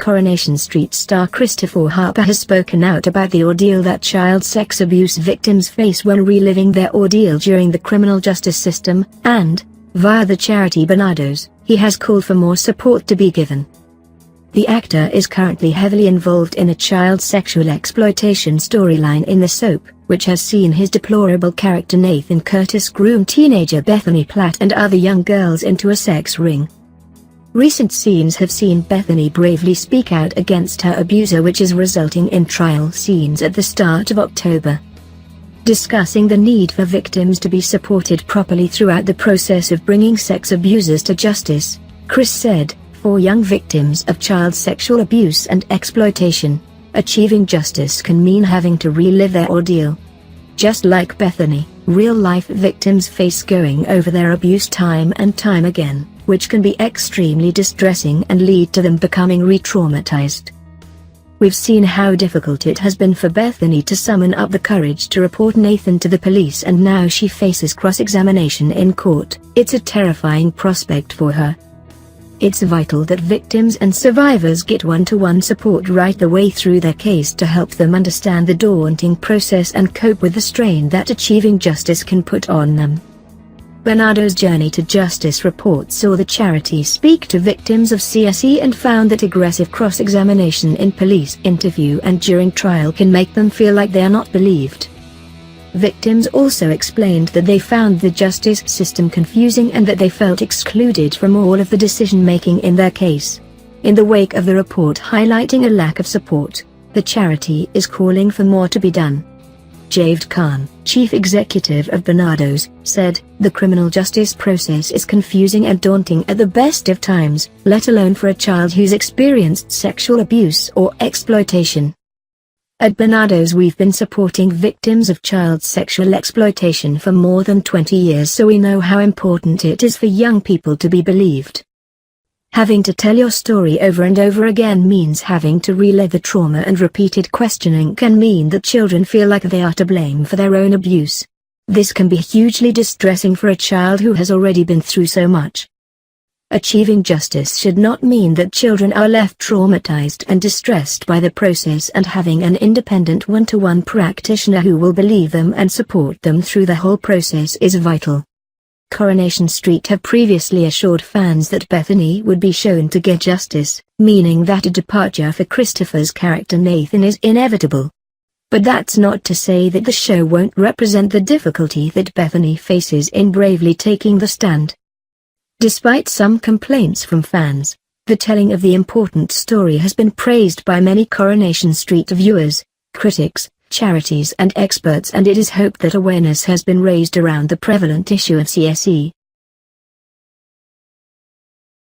Coronation Street star Christopher Harper has spoken out about the ordeal that child sex abuse victims face when reliving their ordeal during the criminal justice system, and, via the charity Bernardo's, he has called for more support to be given. The actor is currently heavily involved in a child sexual exploitation storyline in the soap, which has seen his deplorable character Nathan Curtis groom teenager Bethany Platt and other young girls into a sex ring. Recent scenes have seen Bethany bravely speak out against her abuser, which is resulting in trial scenes at the start of October. Discussing the need for victims to be supported properly throughout the process of bringing sex abusers to justice, Chris said, "For young victims of child sexual abuse and exploitation, achieving justice can mean having to relive their ordeal. Just like Bethany, real-life victims face going over their abuse time and time again, which can be extremely distressing and lead to them becoming re-traumatized. We've seen how difficult it has been for Bethany to summon up the courage to report Nathan to the police, and now she faces cross-examination in court. It's a terrifying prospect for her. It's vital that victims and survivors get one-to-one support right the way through their case to help them understand the daunting process and cope with the strain that achieving justice can put on them." Bernardo's Journey to Justice report saw the charity speak to victims of CSE and found that aggressive cross-examination in police interview and during trial can make them feel like they are not believed. Victims also explained that they found the justice system confusing and that they felt excluded from all of the decision-making in their case. In the wake of the report highlighting a lack of support, the charity is calling for more to be done. Javed Khan, chief executive of Bernardo's, said, "The criminal justice process is confusing and daunting at the best of times, let alone for a child who's experienced sexual abuse or exploitation. At Bernardo's we've been supporting victims of child sexual exploitation for more than 20 years, so we know how important it is for young people to be believed. Having to tell your story over and over again means having to relive the trauma, and repeated questioning can mean that children feel like they are to blame for their own abuse. This can be hugely distressing for a child who has already been through so much. Achieving justice should not mean that children are left traumatized and distressed by the process, and having an independent one-to-one practitioner who will believe them and support them through the whole process is vital." Coronation Street have previously assured fans that Bethany would be shown to get justice, meaning that a departure for Christopher's character Nathan is inevitable. But that's not to say that the show won't represent the difficulty that Bethany faces in bravely taking the stand. Despite some complaints from fans, the telling of the important story has been praised by many Coronation Street viewers, critics, charities and experts, and it is hoped that awareness has been raised around the prevalent issue of CSE.